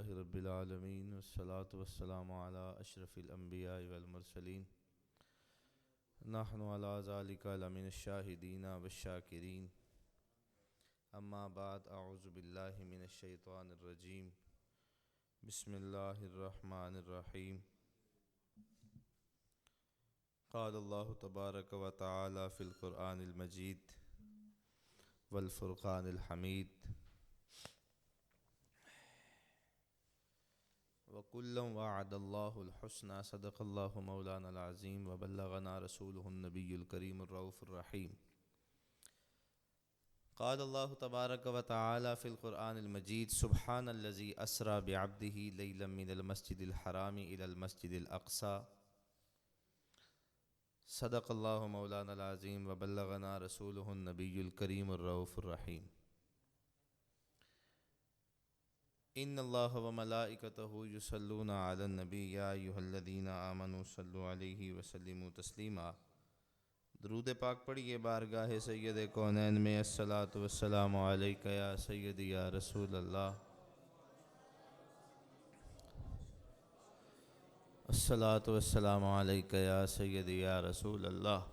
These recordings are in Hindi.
अल्हम्दुलिल्लाहि रब्बिल आलमीन वस्सलातु वस्सलामु अला अशरफिल अंबिया वल मुरसलीन नहनु अला ज़ालिका लमिनश शाहिदीन वश्शाकिरीन अम्मा बाद अऊज़ु बिल्लाहि मिनश शैतानिर रजीम बिस्मिल्लाहिर रहमानिर रहीम क़ालल्लाहु तबारक व तआला फ़िल क़ुरआनिल मजीद वल फ़ुरक़ानिल हमीद वकुल्लम वअदल्लाहुल हुस्ना सदक़ल्लाहु मौलानाल अज़ीम व बल्लगना रसूलुहुन नबियुल करीमुर रऊफ़ुर रहीम क़ालल्लाहु तबारक व तआला फ़िल क़ुरआनिल मजीद सुब्हानल्लज़ी अस्रा बिअब्दिही लैलन मिनल मस्जिदिल हरामी इलल मस्जिदिल अक़सा सदक़ल्लाहु मौलानाल अज़ीम व बल्लगना रसूलुहुन नबियुल करीमुर रऊफ़ुर रहीम इन्नल्लाह व मलाइकतहु युसल्लूना अलन नबी या अय्युहल्लज़ीना आमनू सल्लु अलैहि व सल्लिमू तस्लीमा। दरूद पाक पढ़िए बारगाह सय्यद कौनैन में अस्सलातु वस्सलामु अलैका या सय्यदी या रसूल अल्लाह, अस्सलातु वस्सलामु अलैका या सय्यदी या रसूल अल्लाह।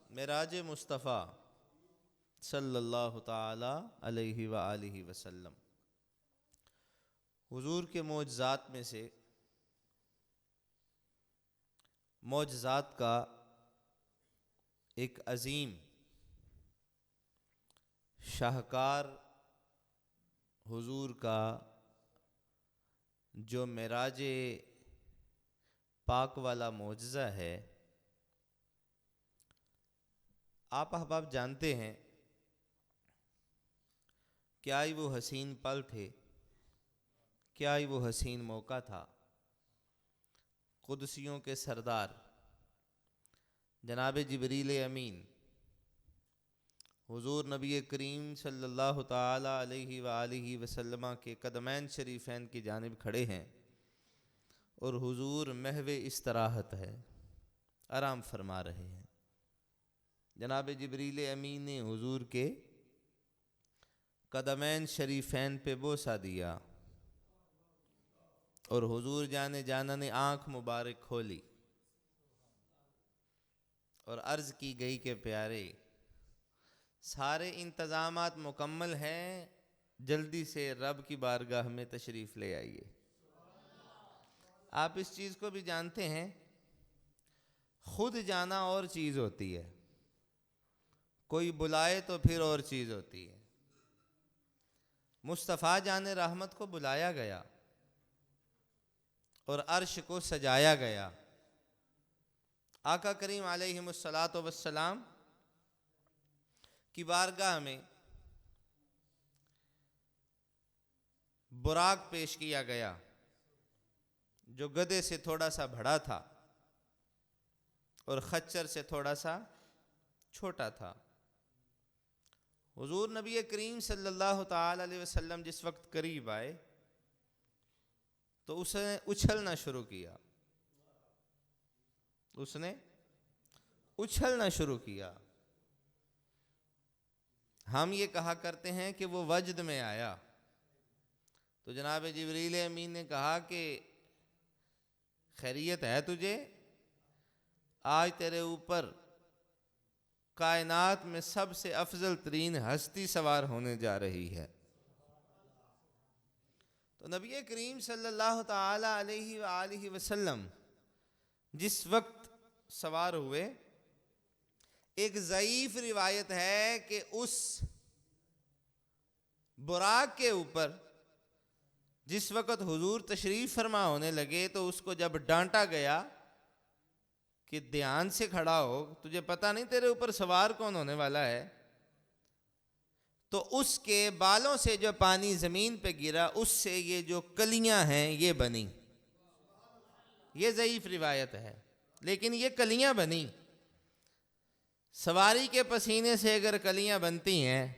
मेराज मुस्तफ़ा सल्लल्लाहु ताला अलैहि व आलिहि वसल्लम हुजूर के मौजज़ात में से मौजज़ात का एक अज़ीम शाहकार हुजूर का जो मेराज पाक वाला मौजज़ा है, आप अहबाब जानते हैं क्या ही वो हसीन पल थे, क्या ही वो हसीन मौका था। कुदसियों के सरदार जनाब जिब्रील अमीन हुजूर नबी करीम सल्लल्लाहु ताला अलैहि व आलिहि वसल्लम के कदमैन शरीफैन की जानिब खड़े हैं और हुजूर महवे इस्तराहत है, आराम फरमा रहे हैं। जनाब जिब्रील अमीन ने हुजूर के कदमैन शरीफैन पे बोसा दिया और हुजूर जाने जाना ने आँख मुबारक खोली और अर्ज़ की गई कि प्यारे सारे इंतज़ामात मुकम्मल हैं, जल्दी से रब की बारगाह में तशरीफ़ ले आइए। आप इस चीज़ को भी जानते हैं, खुद जाना और चीज़ होती है, कोई बुलाए तो फिर और चीज़ होती है। मुस्तफ़ा जाने रहमत को बुलाया गया और अर्श को सजाया गया। आका करीम अलैहिमुस्सलातु वस्सलाम की बारगाह में बुराक पेश किया गया जो गधे से थोड़ा सा बड़ा था और खच्चर से थोड़ा सा छोटा था। हुजूर नबी करीम सल्लल्लाहु ताला अलैहि वसल्लम जिस वक्त करीब आए तो उसने उछलना शुरू किया, उसने उछलना शुरू किया। हम ये कहा करते हैं कि वो वजद में आया, तो जनाब जिब्रील अमीन ने कहा कि खैरियत है तुझे, आज तेरे ऊपर कायनात में सबसे अफजल तरीन हस्ती सवार होने जा रही है। तो नबी करीम सल्लल्लाहु ताला अलैहि व आलिहि वसल्लम जिस वक्त सवार हुए, एक ज़ईफ रिवायत है कि उस बुराक के ऊपर जिस वक्त हुजूर तशरीफ फरमा होने लगे तो उसको जब डांटा गया कि ध्यान से खड़ा हो, तुझे पता नहीं तेरे ऊपर सवार कौन होने वाला है, तो उसके बालों से जो पानी जमीन पे गिरा उससे ये जो कलियां हैं ये बनी। ये ज़ईफ रिवायत है, लेकिन ये कलियां बनी। सवारी के पसीने से अगर कलियां बनती हैं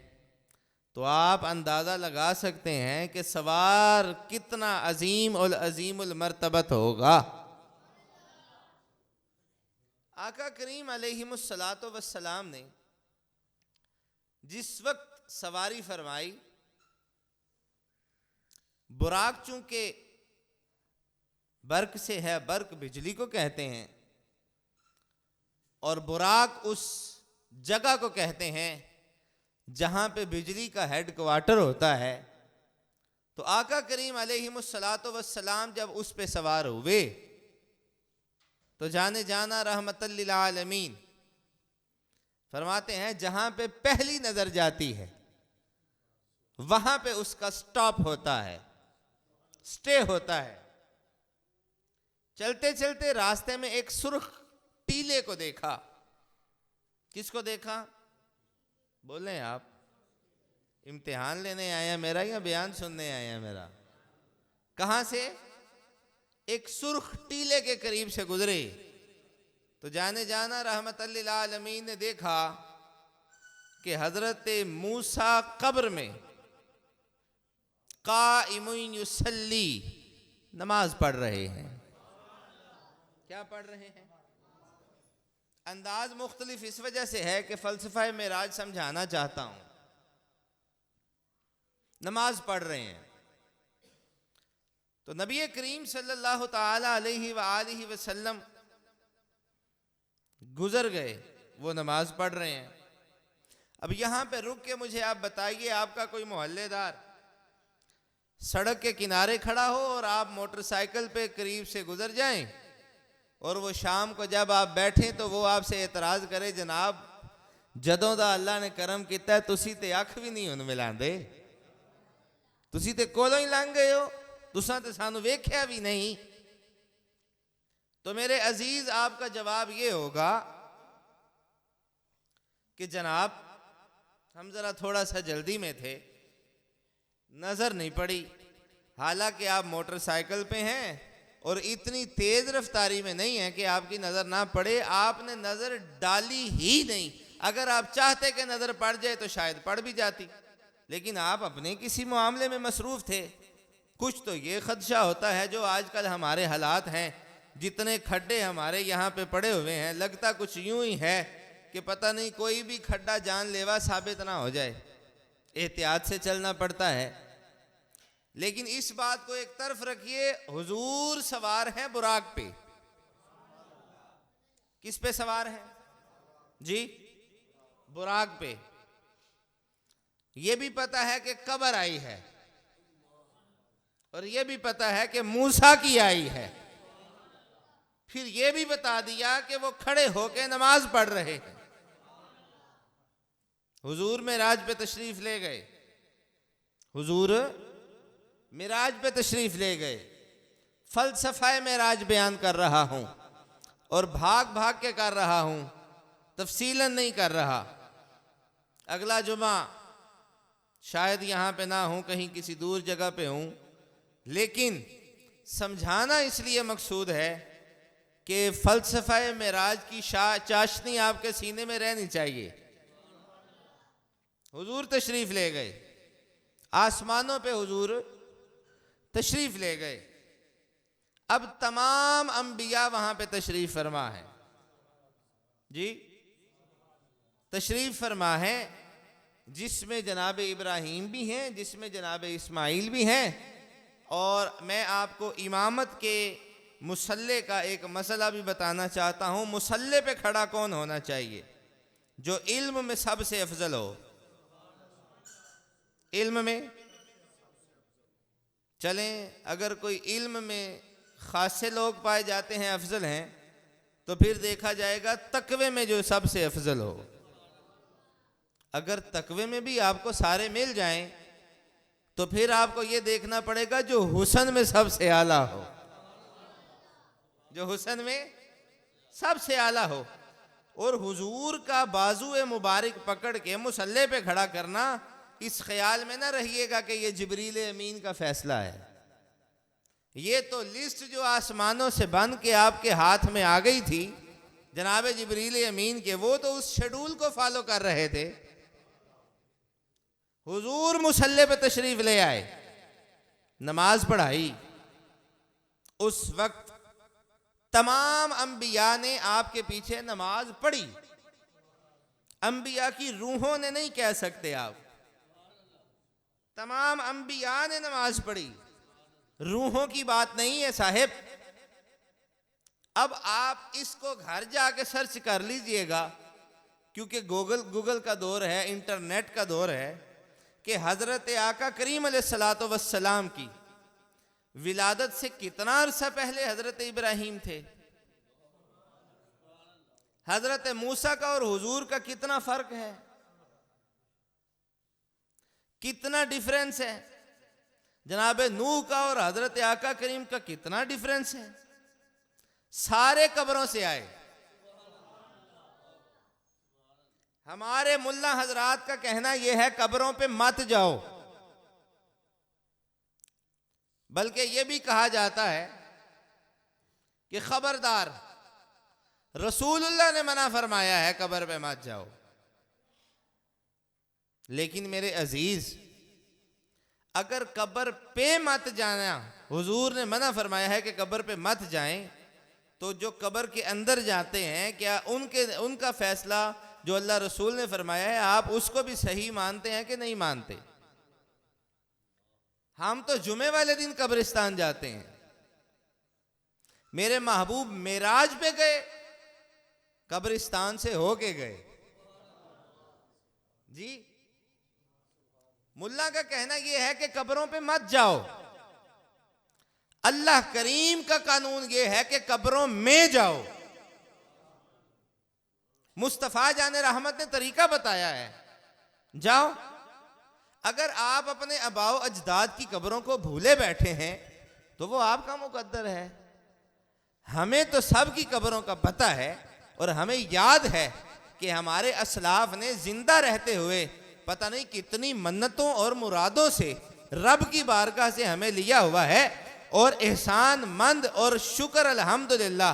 तो आप अंदाज़ा लगा सकते हैं कि सवार कितना अजीम और अजीमुल मर्तबत होगा। आका करीम अलैहिमुस्सलातु वस्सलाम ने जिस वक्त सवारी फरमाई। बुराक चूंकि बर्क से है, बर्क बिजली को कहते हैं, और बुराक उस जगह को कहते हैं जहां पे बिजली का हेडक्वार्टर होता है। तो आका करीम अलैहिमुस्सलातु वस्सलाम जब उस पे सवार हुए तो जाने जाना रहमतल लिल आलमीन फरमाते हैं जहां पे पहली नजर जाती है वहां पे उसका स्टॉप होता है, स्टे होता है। चलते चलते रास्ते में एक सुर्ख टीले को देखा। किसको देखा? बोलें आप, इम्तिहान लेने आया मेरा या बयान सुनने आया मेरा? कहां से? एक सुर्ख टीले के करीब से गुजरे तो जाने जाना रहमतल लिल आलमीन ने देखा कि हजरत मूसा कब्र में काइमुन युसल्ली नमाज पढ़ रहे हैं। क्या पढ़ रहे हैं? अंदाज मुख्तलिफ इस वजह से है कि फलसफा मेराज समझाना चाहता हूं। नमाज पढ़ रहे हैं तो नबी करीम सल्लल्लाहु ताला अलैहि वालिहि वसल्लम गुजर गए, वो नमाज पढ़ रहे हैं। अब यहां पे रुक के मुझे आप बताइए, आपका कोई मोहल्लेदार सड़क के किनारे खड़ा हो और आप मोटरसाइकिल पे करीब से गुजर जाएं और वो शाम को जब आप बैठें तो वो आपसे एतराज करे, जनाब जदों दा अल्लाह ने करम किया तुसी ते अख भी नहीं हुन मिलांदे, तुसी ते कोलों ही लंघ गए हो, तुसां ते सानू वेख्या भी नहीं। तो मेरे अजीज आपका जवाब ये होगा कि जनाब हम जरा थोड़ा सा जल्दी में थे, नजर नहीं पड़ी। हालांकि आप मोटरसाइकिल पे हैं और इतनी तेज रफ्तारी में नहीं है कि आपकी नजर ना पड़े, आपने नजर डाली ही नहीं। अगर आप चाहते कि नजर पड़ जाए तो शायद पड़ भी जाती, लेकिन आप अपने किसी मामले में मसरूफ थे। कुछ तो ये खदशा होता है जो आजकल हमारे हालात हैं, जितने खड्डे हमारे यहाँ पे पड़े हुए हैं, लगता कुछ यूं ही है कि पता नहीं कोई भी खड्डा जानलेवा साबित ना हो जाए। एहतियात से चलना पड़ता है। लेकिन इस बात को एक तरफ रखिए, हुजूर सवार हैं बुराक पे। किस पे सवार हैं जी? बुराक पे। यह भी पता है कि कब्र आई है और यह भी पता है कि मूसा की आई है। फिर यह भी बता दिया कि वो खड़े होकर नमाज पढ़ रहे हैं। हुजूर मेराज पे तशरीफ ले गए, हुजूर मेराज पे तशरीफ ले गए। फलसफा मेराज बयान कर रहा हूं और भाग भाग के कर रहा हूं, तफसीलन नहीं कर रहा। अगला जुमा शायद यहां पे ना हूं, कहीं किसी दूर जगह पे हूं, लेकिन समझाना इसलिए मकसूद है कि फलसफा मेराज की चाशनी आपके सीने में रहनी चाहिए। हुजूर तशरीफ ले गए, आसमानों पे हुजूर तशरीफ ले गए। अब तमाम अंबिया वहां पे तशरीफ फरमा है जी, तशरीफ फरमा है, जिसमें जनाब इब्राहीम भी हैं, जिसमें जनाब इस्माइल भी हैं। और मैं आपको इमामत के मुसल्ले का एक मसला भी बताना चाहता हूं। मुसल्ले पे खड़ा कौन होना चाहिए? जो इल्म में सबसे अफजल हो। इल्म में चलें, अगर कोई इल्म में खासे लोग पाए जाते हैं, अफजल हैं, तो फिर देखा जाएगा तकवे में जो सबसे अफजल हो। अगर तकवे में भी आपको सारे मिल जाएं तो फिर आपको यह देखना पड़ेगा जो हुस्न में सबसे आला हो, जो हुस्न में सबसे आला हो। और हुजूर का बाजुए मुबारक पकड़ के मुसल्ले पे खड़ा करना, इस ख्याल में ना रहिएगा कि ये जिब्रील अमीन का फैसला है। ये तो लिस्ट जो आसमानों से बन के आपके हाथ में आ गई थी जनाब जिब्रील अमीन के, वो तो उस शेड्यूल को फॉलो कर रहे थे। हुजूर मुसल्ले पे तशरीफ ले आए, नमाज पढ़ाई। उस वक्त तमाम अंबिया ने आपके पीछे नमाज पढ़ी। अंबिया की रूहों ने नहीं कह सकते आप, तमाम अंबिया ने नमाज पढ़ी, रूहों की बात नहीं है साहिब। अब आप इसको घर जाके सर्च कर लीजिएगा, क्योंकि गूगल का दौर है, इंटरनेट का दौर है, कि हजरत आका करीम अलैहिस्सलातु वस्सलाम की विलादत से कितना अरसा पहले हजरत इब्राहीम थे, हजरत मूसा का और हुजूर का कितना फर्क है, कितना डिफरेंस है, जनाब नूह का और हजरत आका करीम का कितना डिफरेंस है। सारे कब्रों से आए। हमारे मुल्ला हजरात का कहना यह है कब्रों पे मत जाओ, बल्कि यह भी कहा जाता है कि खबरदार, रसूलुल्लाह ने मना फरमाया है कब्र पे मत जाओ। लेकिन मेरे अजीज, अगर कब्र पे मत जाना हुजूर ने मना फरमाया है कि कब्र पे मत जाएं, तो जो कब्र के अंदर जाते हैं, क्या उनका फैसला जो अल्लाह रसूल ने फरमाया है आप उसको भी सही मानते हैं कि नहीं मानते? हम तो जुमे वाले दिन कब्रिस्तान जाते हैं। मेरे महबूब मेराज पे गए, कब्रिस्तान से होके गए जी। मुल्ला का कहना यह है कि कब्रों पे मत जाओ। अल्लाह करीम का कानून यह है कि कब्रों में जाओ। मुस्तफा जाने रहमत ने तरीका बताया है, जाओ। अगर आप अपने अबाओ अजदाद की कब्रों को भूले बैठे हैं तो वो आपका मुकद्दर है। हमें तो सब की कब्रों का पता है, और हमें याद है कि हमारे असलाफ ने जिंदा रहते हुए पता नहीं कितनी मन्नतों और मुरादों से रब की बारगाह से हमें लिया हुआ है। और एहसान मंद और शुक्र अल्हम्दुलिल्लाह,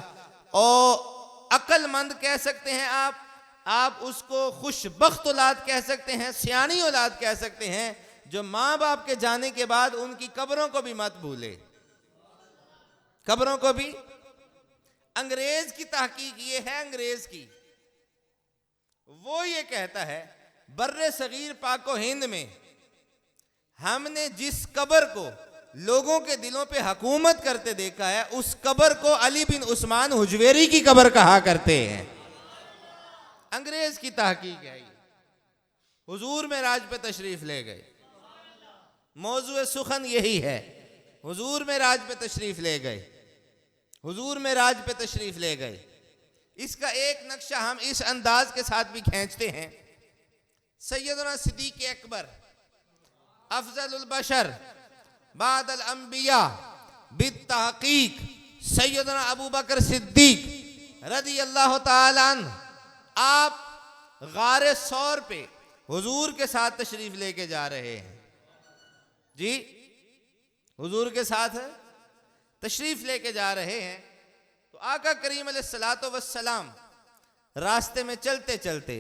और अक्लमंद कह सकते हैं आप उसको खुशबख्त औलाद कह सकते हैं, सियानी औलाद कह सकते हैं, जो माँ बाप के जाने के बाद उनकी कब्रों को भी मत भूले, कब्रों को भी। अंग्रेज की तहकीक ये है, अंग्रेज की, वो ये कहता है बर्रे सगीर पाको हिंद में हमने जिस कब्र को लोगों के दिलों पे हुकूमत करते देखा है, उस कब्र को अली बिन उस्मान हुजवेरी की कब्र कहा करते हैं। अंग्रेज की तहकीक है ये। हुजूर मेराज पे तशरीफ ले गए, मौजू सुखन यही है, हुजूर मेराज पे तशरीफ ले गए, हुजूर मेराज पे तशरीफ ले गए। इसका एक नक्शा हम इस अंदाज के साथ भी खींचते हैं। सैयदना सिद्दीक़ अकबर अफजलुल बशर बादल अंबिया बित्तहकीक सैयदना अबू बकर सिद्दीक रदी अल्लाह ताला अन्हु, आप गारे सौर पे हुजूर के साथ तशरीफ लेके जा रहे हैं जी, हुजूर के साथ तशरीफ लेके जा रहे हैं। तो आका करीम अलैहिस्सलातु वस्सलाम रास्ते में चलते चलते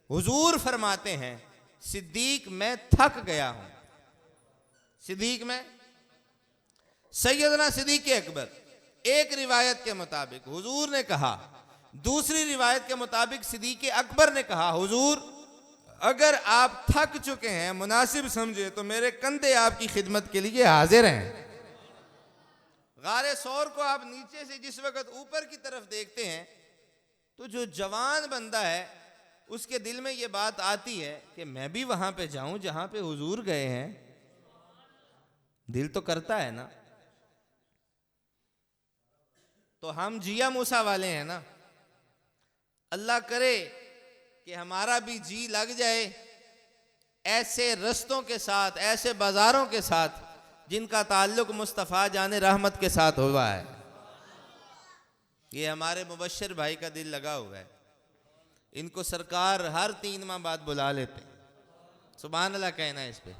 हुजूर फरमाते हैं, सिद्दीक मैं थक गया हूं। सिद्दीक में सैयदना सिद्दीक़ अकबर, एक रिवायत के मुताबिक हुजूर ने कहा, दूसरी रिवायत के मुताबिक सिद्दीक़ अकबर ने कहा, हुजूर अगर आप थक चुके हैं, मुनासिब समझे तो मेरे कंधे आपकी खिदमत के लिए हाजिर हैं। गारे सौर को आप नीचे से जिस वक्त ऊपर की तरफ देखते हैं, तो जो जवान बंदा है उसके दिल में ये बात आती है कि मैं भी वहां पे जाऊं जहां पे हुजूर गए हैं। दिल तो करता है ना। तो हम जिया मूसा वाले हैं ना। अल्लाह करे कि हमारा भी जी लग जाए ऐसे रस्तों के साथ, ऐसे बाजारों के साथ जिनका ताल्लुक मुस्तफ़ा जाने रहमत के साथ हुआ है। ये हमारे मुबश्शिर भाई का दिल लगा हुआ है। इनको सरकार हर 3 माह बाद बुला लेते हैं। सुभान अल्लाह कहना है इस पे।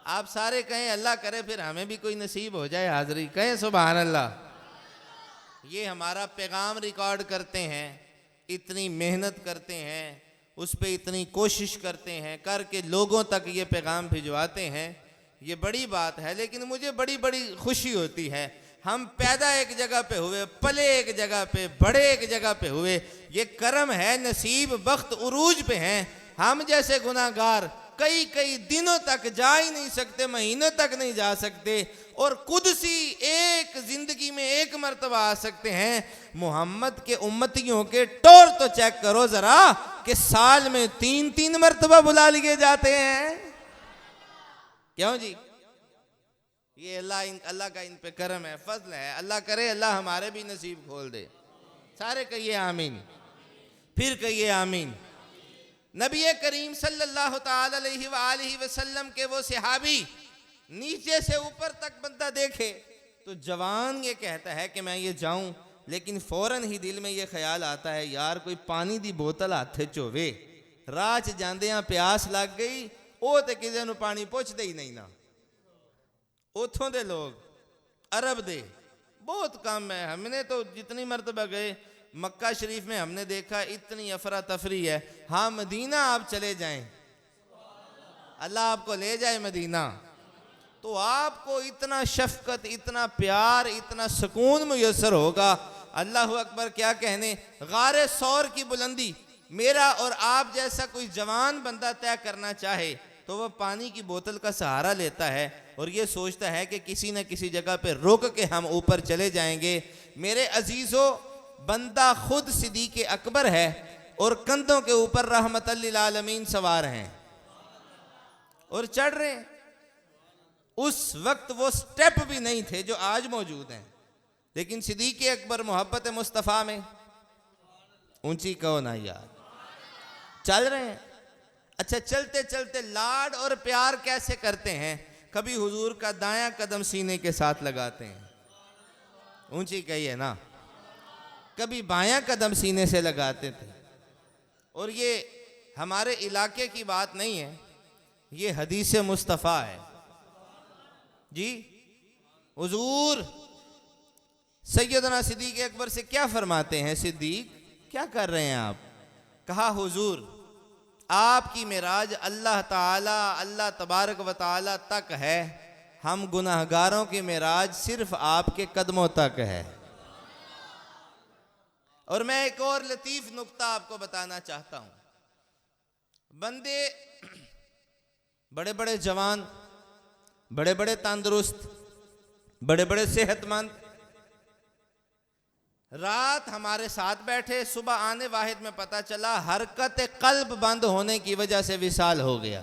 आप सारे कहें अल्लाह करे फिर हमें भी कोई नसीब हो जाए हाज़री, कहें सुभान अल्लाह। ये हमारा पैगाम रिकॉर्ड करते हैं, इतनी मेहनत करते हैं, उस पे इतनी कोशिश करते हैं, करके लोगों तक ये पैगाम भिजवाते हैं। ये बड़ी बात है। लेकिन मुझे बड़ी बड़ी खुशी होती है, हम पैदा एक जगह पे हुए, पले एक जगह पे, बड़े एक जगह पे हुए। ये करम है, नसीब, बख्त, उरूज पे हैं। हम जैसे गुनाहगार कई कई दिनों तक जा ही नहीं सकते, महीनों तक नहीं जा सकते, और कुदसी एक जिंदगी में एक मर्तबा आ सकते हैं। मोहम्मद के उम्मतियों के टोर तो चेक करो जरा कि साल में 3-3 मर्तबा बुला लिए जाते हैं। क्यों जी? ये अल्लाह का इन पे करम है, फजल है। अल्लाह करे अल्लाह हमारे भी नसीब खोल दे। सारे कहिए आमीन, फिर कहिए आमीन। नबी करीम सल्लल्लाहु ताला अलैहि वसल्लम के वो सहाबी नीचे से ऊपर तक बंदा देखे तो जवान ये कहता है कि मैं ये जाऊं, लेकिन फौरन ही दिल में ये ख्याल आता है यार कोई पानी दी बोतल हाथे चोवे, राह च जांदियां प्यास लग गई, वो तो किसी नूं पानी पुछदे ही नहीं ना। उथों दे लोग अरब दे बहुत कम है। हमने तो जितनी मर्तबा गए मक्का शरीफ में हमने देखा इतनी अफरा तफरी है। हाँ मदीना आप चले जाएं, अल्लाह आपको ले जाए मदीना, तो आपको इतना शफकत, इतना प्यार, इतना सुकून मुयस्सर होगा। अल्लाह अकबर क्या कहने। गारे सौर की बुलंदी मेरा और आप जैसा कोई जवान बंदा तय करना चाहे तो वह पानी की बोतल का सहारा लेता है और ये सोचता है कि किसी न किसी जगह पे रुक के हम ऊपर चले जाएंगे। मेरे अजीजों, बंदा खुद सिद्दीक़ अकबर है और कंधों के ऊपर रहमतल लिल आलमीन सवार हैं और चढ़ रहे हैं। उस वक्त वो स्टेप भी नहीं थे जो आज मौजूद हैं, लेकिन सिद्दीक़ अकबर मोहब्बत मुस्तफ़ा में ऊंची कहो ना यार, चल रहे हैं। अच्छा, चलते चलते लाड और प्यार कैसे करते हैं। कभी हुजूर का दायां कदम सीने के साथ लगाते हैं, ऊंची कहिए ना, कभी बायां कदम सीने से लगाते थे। और ये हमारे इलाके की बात नहीं है, ये हदीस मुस्तफ़ा है जी। हुजूर सैयदना सिद्दीक़ अकबर से क्या फरमाते हैं, सिद्दीक क्या कर रहे हैं आप? कहा हुजूर आपकी मेराज अल्लाह ताला, अल्लाह तबारक व ताला तक है, हम गुनाहगारों की मेराज सिर्फ आपके कदमों तक है। और मैं एक और लतीफ नुक्ता आपको बताना चाहता हूं। बंदे बड़े बड़े जवान, बड़े बड़े तंदुरुस्त, बड़े बड़े सेहतमंद, रात हमारे साथ बैठे, सुबह आने वाहिद में पता चला हरकत कल्ब बंद होने की वजह से विसाल हो गया।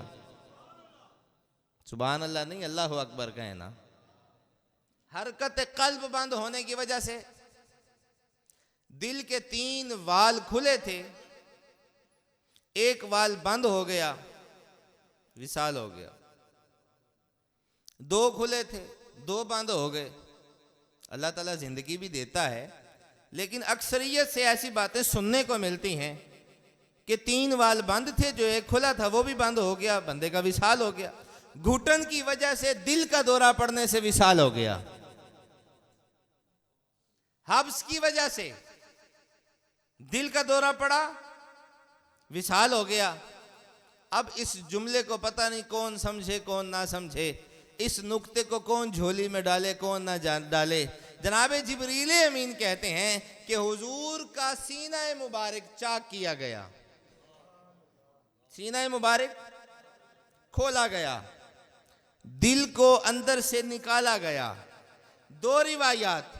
सुभान अल्लाह नहीं, अल्लाह अकबर कहे ना। हरकत कल्ब बंद होने की वजह से दिल के 3 वाल खुले थे, एक वाल बंद हो गया, विसाल हो गया। 2 खुले थे, 2 बंद हो गए। अल्लाह ताला जिंदगी भी देता है, लेकिन अक्सरियत से ऐसी बातें सुनने को मिलती हैं कि 3 वाल बंद थे, जो एक खुला था वो भी बंद हो गया, बंदे का विसाल हो गया। घुटन की वजह से दिल का दौरा पड़ने से विसाल हो गया। हब्स की वजह से दिल का दौरा पड़ा, विसाल हो गया। अब इस जुमले को पता नहीं कौन समझे कौन ना समझे, इस नुक्ते को कौन झोली में डाले कौन ना डाले। जनाबे जिब्रील अमीन कहते हैं कि हुजूर का सीना मुबारक चाक किया गया, सीना मुबारक खोला गया, दिल को अंदर से निकाला गया। 2 रिवायात,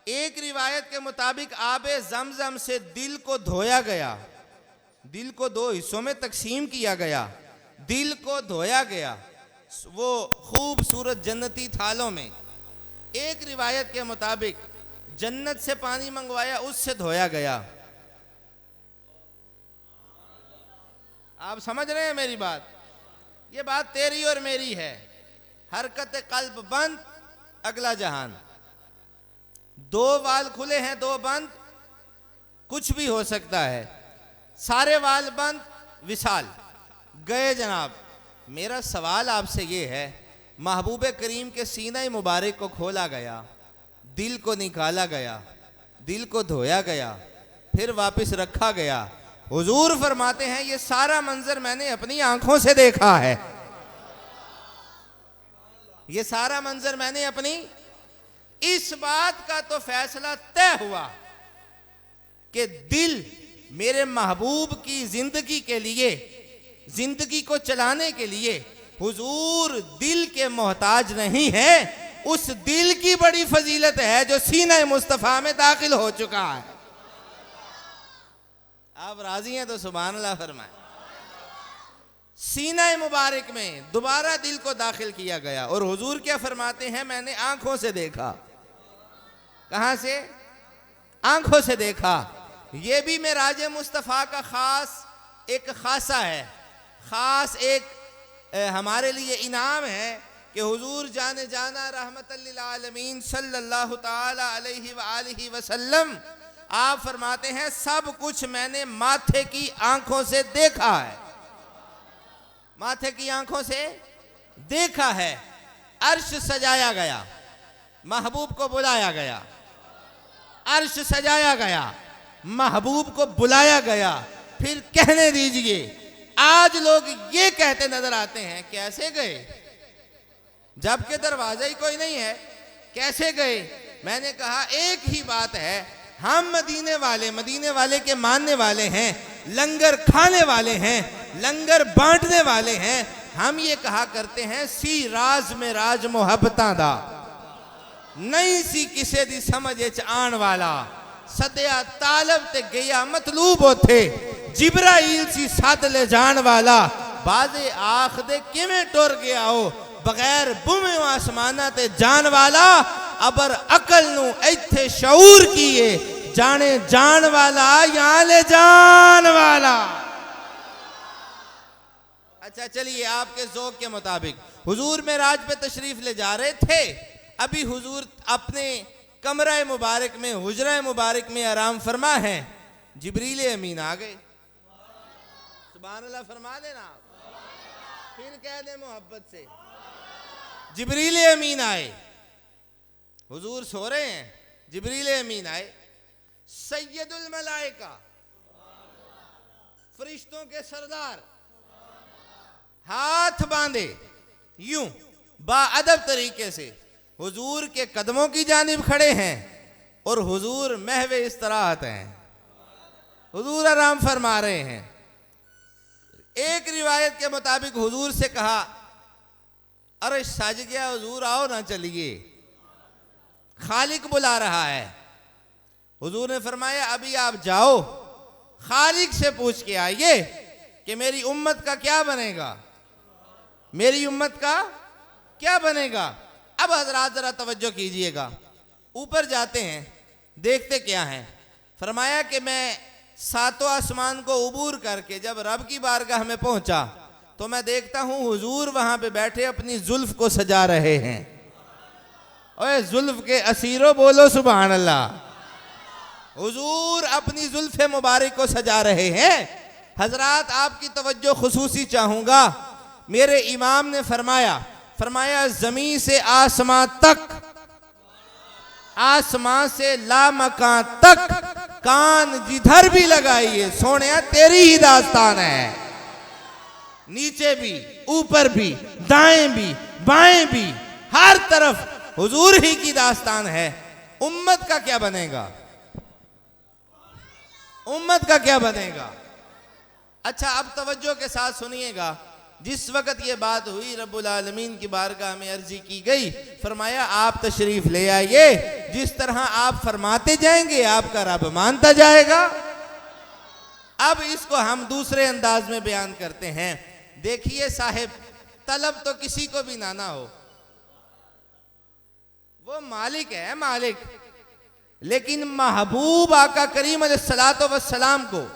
एक रिवायत के मुताबिक आबे ज़मज़म से दिल को धोया गया, दिल को 2 हिस्सों में तकसीम किया गया, दिल को धोया गया वो खूबसूरत जन्नती थालों में। एक रिवायत के मुताबिक जन्नत से पानी मंगवाया, उससे धोया गया। आप समझ रहे हैं मेरी बात? ये बात तेरी और मेरी है। हरकत कल्ब बंद, अगला जहान। 2 वाल खुले हैं, 2 बंद, कुछ भी हो सकता है। सारे वाल बंद, विसाल गए। जनाब मेरा सवाल आपसे ये है, महबूब करीम के सीना मुबारक को खोला गया, दिल को निकाला गया, दिल को धोया गया, फिर वापस रखा गया। हुजूर फरमाते हैं ये सारा मंजर मैंने अपनी आंखों से देखा है, ये सारा मंजर मैंने अपनी। इस बात का तो फैसला तय हुआ कि दिल मेरे महबूब की जिंदगी के लिए जिंदगी को चलाने के लिए हुजूर दिल के मोहताज नहीं है। उस दिल की बड़ी फजीलत है जो सीना मुस्तफा में दाखिल हो चुका है। आप राजी हैं तो सुभान अल्लाह फरमाएं। सीना मुबारक में दोबारा दिल को दाखिल किया गया और हुजूर क्या फरमाते हैं, मैंने आंखों से देखा। कहां से? आंखों से देखा। यह भी मेराज मुस्तफ़ा का खास एक खासा है, खास एक हमारे लिए इनाम है कि हुजूर जाने जाना रहमतल लिल आलमीन सल्लल्लाहु ताला अलैहि व आलिहि वसल्लम आप फरमाते हैं सब कुछ मैंने माथे की आंखों से देखा है। माथे की आंखों से देखा है। अर्श सजाया गया, महबूब को बुलाया गया। अर्श सजाया गया, महबूब को बुलाया गया। फिर कहने दीजिए, आज लोग ये कहते नजर आते हैं कैसे गए, जबकि दरवाजा ही कोई नहीं है, कैसे गए? मैंने कहा एक ही बात है, हम मदीने वाले के मानने वाले हैं, लंगर खाने वाले हैं, लंगर बांटने वाले हैं। हम ये कहा करते हैं सी राज में राज मोहब्बतां दा नहीं सी किसे दी समझ आन वाला, सदया तालब ते गया मतलूब होते, जिब्राइल सी सद ले जान वाला, बाजे आख दे किवें टुर गया हो बगैर बुमे आसमाना ते जान वाला, अबर अकल नू इत्थे शऊर किए जाने जान वाला यहां ले जान वाला। अच्छा चलिए, आपके ज़ौक़ के मुताबिक हुजूर मेराज पे तशरीफ ले जा रहे थे। अभी हुजूर अपने कमरा मुबारक में, हुजरा मुबारक में आराम फरमा है। जिब्रील अमीन आ गए। सुभान अल्लाह फरमा देना, फिर कह दे मोहब्बत से। जिब्रील अमीन आए, हुजूर सो रहे हैं, जिब्रील अमीन आए। सैयदुल मलाइका, फरिश्तों के सरदार, हाथ बांधे यूं बाअदब तरीके से हुजूर के कदमों की जानिब खड़े हैं और हुजूर महवे इस्तराहत हैं, हुजूर आराम फरमा रहे हैं। एक रिवायत के मुताबिक हुजूर से कहा, अरे सज गया हुजूर, आओ ना चलिए, खालिक बुला रहा है। हुजूर ने फरमाया अभी आप जाओ, खालिक से पूछ के आइए कि मेरी उम्मत का क्या बनेगा, मेरी उम्मत का क्या बनेगा। अब हजरात जरा तवज्जो कीजिएगा, ऊपर जाते हैं, देखते क्या है। फरमाया कि मैं सातों आसमान को उबूर करके जब रब की बारगाह में पहुंचा तो मैं देखता हूं हुजूर वहां पे बैठे अपनी जुल्फ को सजा रहे हैं। ओए जुल्फ के असीरों बोलो सुभान अल्लाह। हुजूर अपनी जुल्फ मुबारक को सजा रहे हैं। हजरात आपकी तवज्जो खुसूसी चाहूंगा, मेरे इमाम ने फरमाया ज़मीन से आसमां तक, आसमां से लामकां तक, कान जिधर भी लगाइए सोनिया तेरी ही दास्तान है। नीचे भी, ऊपर भी, दाएं भी, बाएं भी, हर तरफ हुजूर ही की दास्तान है। उम्मत का क्या बनेगा, उम्मत का क्या बनेगा? अच्छा अब तवज्जो के साथ सुनिएगा। जिस वक्त ये बात हुई, रब्बुल आलमीन की बारगाह में अर्जी की गई, फरमाया आप तशरीफ ले आइए, जिस तरह आप फरमाते जाएंगे आपका रब मानता जाएगा। अब इसको हम दूसरे अंदाज में बयान करते हैं। देखिए साहिब, तलब तो किसी को भी ना हो, वो मालिक है मालिक, लेकिन महबूब आका करीम अलैहिस्सलातो वस्सलाम को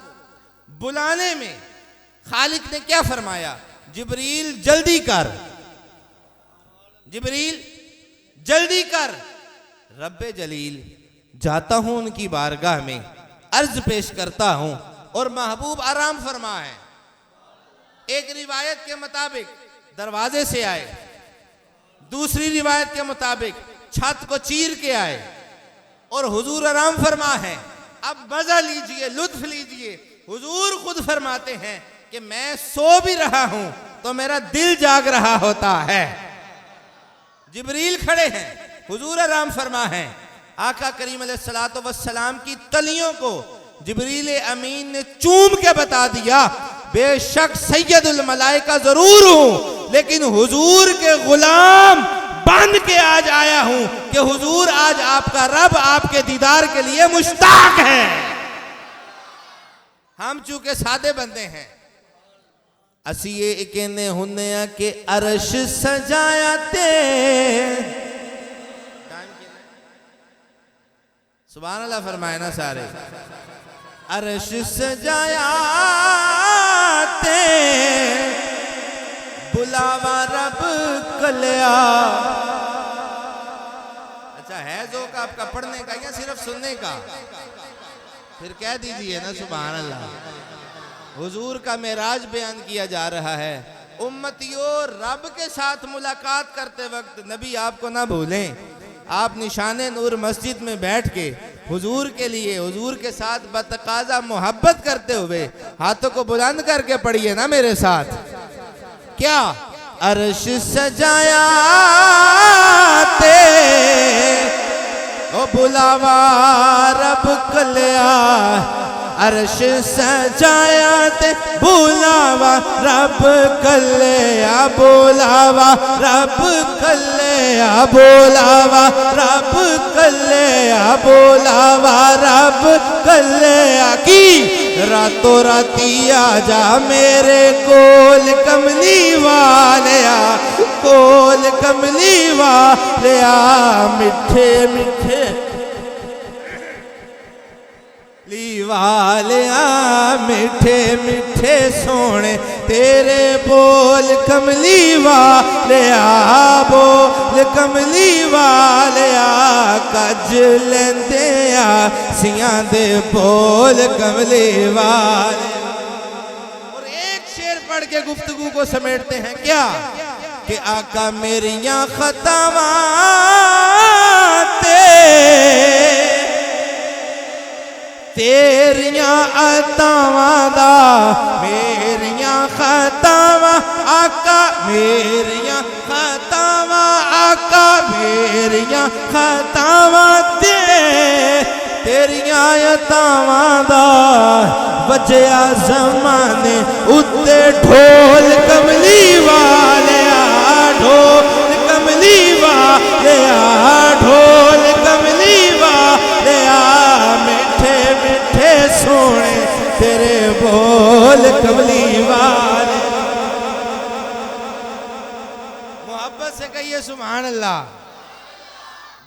बुलाने में खालिक ने क्या फरमाया, जिब्रील जल्दी कर, जिब्रील जल्दी कर। रब्बे जलील जाता हूं उनकी बारगाह में, अर्ज पेश करता हूं और महबूब आराम फरमा है। एक रिवायत के मुताबिक दरवाजे से आए, दूसरी रिवायत के मुताबिक छत को चीर के आए और हुजूर आराम फरमा है। अब मजा लीजिए, लुत्फ लीजिए। हुजूर खुद फरमाते हैं कि मैं सो भी रहा हूं तो मेरा दिल जाग रहा होता है। जिब्रील खड़े हैं, हुजूर आराम फरमा है। आका करीम अलैहिस्सलातो वस्सलाम की तलियों को जिब्रील अमीन ने चूम के बता दिया, बेशक सैयदुल मलाइका जरूर हूं, लेकिन हुजूर के गुलाम बन के आज आया हूं कि हुजूर आज आपका रब आपके दीदार के लिए मुश्ताक है। हम चूंकि सादे बंदे हैं, असी ये कहने हुन्ने कि अरश सजाया ते सुभान अल्लाह फरमाए ना सारे, अरश सजाया ते बुलावा रब कलिया। अच्छा है ज़ौक़ आपका पढ़ने का या सिर्फ सुनने का? फिर कह दीजिए ना सुभान अल्लाह। हुजूर का मेराज बयान किया जा रहा है। उम्मतियों, रब के साथ मुलाकात करते वक्त नबी आपको ना भूलें। आप निशाने नूर मस्जिद में बैठ के हुजूर के लिए हुजूर के साथ बतकाज़ा मोहब्बत करते हुए हाथों को बुलंद करके पढ़िए ना मेरे साथ। क्या अर्श सजाया ते ओ बुलावा रब कलिया, अर्श सजाया ते बुलावा रब कलिया, बुलावा रब कलिया, बुलावा रब कलिया, बुलावा रब कलिया की रातों राती आजा मेरे कोल कमली वालिया, कोल कमली वालिया, मिठे मिठे वालिया, मिठे मिठे सोने तेरे बोल कमली वालिया, बोल कमली वालिया, कज लेंदे सियां दे बोल कमली वालिया। और एक शेर पढ़ के गुफ्तगू को समेटते हैं। क्या कि आका मेरियां खतावां तेरियां अतावां दा, मेरियां खतावां आका, मेरियां खतावां आका, मेरियां खतावां तेरियां अतावां दा, बजया ज़माने उत्ते ढोल कमली वालिया, ढोल कमली वालिया, ढोल कमली वालिया, मिठे मिठे सोने तेरे बोल कमली वाले। मोहब्बत से कहिए सुभान अल्लाह,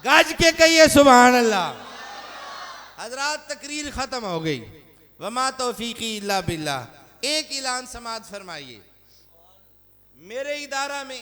गज के कहिए सुभान अल्लाह। हजरात तकरीर खत्म हो गई। वमा तौफीकी इल्ला बिल्लाह। एक ऐलान समाअत फरमाइए। मेरे इदारा में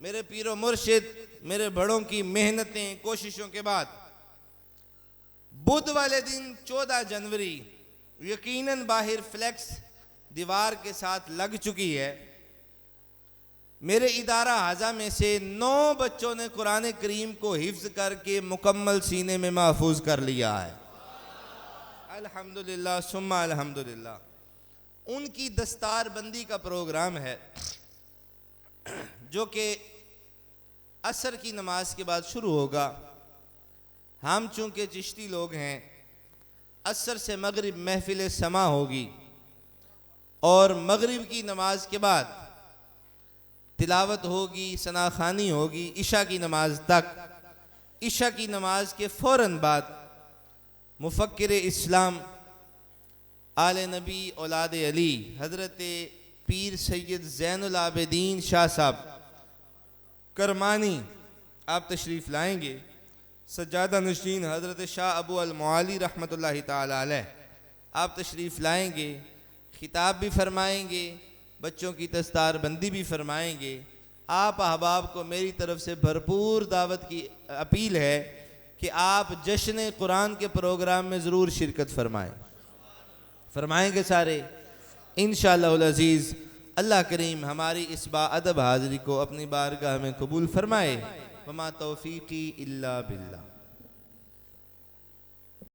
मेरे पीरो मुर्शिद, मेरे बड़ों की मेहनतें कोशिशों के बाद, बुध वाले दिन 14 जनवरी यकीनन बाहर फ्लैक्स दीवार के साथ लग चुकी है। मेरे इदारा हाजा में से 9 बच्चों ने कुरान करीम को हिफ्ज करके मुकम्मल सीने में महफूज कर लिया है। अल्हम्दुलिल्लाह सुम्मा अल्हम्दुलिल्लाह। उनकी दस्तार बंदी का प्रोग्राम है जो कि असर की नमाज के बाद शुरू होगा। हम चूंकि चिश्ती लोग हैं, असर से मगरिब महफिल समा होगी और मगरिब की नमाज के बाद तिलावत होगी, सनाखानी होगी इशा की नमाज तक। इशा की नमाज के फ़ौरन बाद मुफक्किर इस्लाम आले नबी औलाद अली हज़रत पीर सैयद ज़ैनुल आबिदीन शाह साहब करमानी आप तशरीफ़ लाएंगे। सज्जादा नशीन हज़रत शाह अबू अल मुआली रहमतुल्लाहि ताला अलैह आप तशरीफ़ लाएंगे, खिताब भी फरमाएंगे, बच्चों की दस्तार बंदी भी फरमाएंगे। आप अहबाब को मेरी तरफ से भरपूर दावत की अपील है कि आप जश्न कुरान के प्रोग्राम में ज़रूर शिरकत फरमाएंगे सारे इंशाअल्लाह अज़ीज़। अल्लाह करीम हमारी इस बाअदब हाज़िरी को अपनी बारगाह में कबूल फरमाए। वमा तौफ़ीक़ी इल्ला बिल्लाह।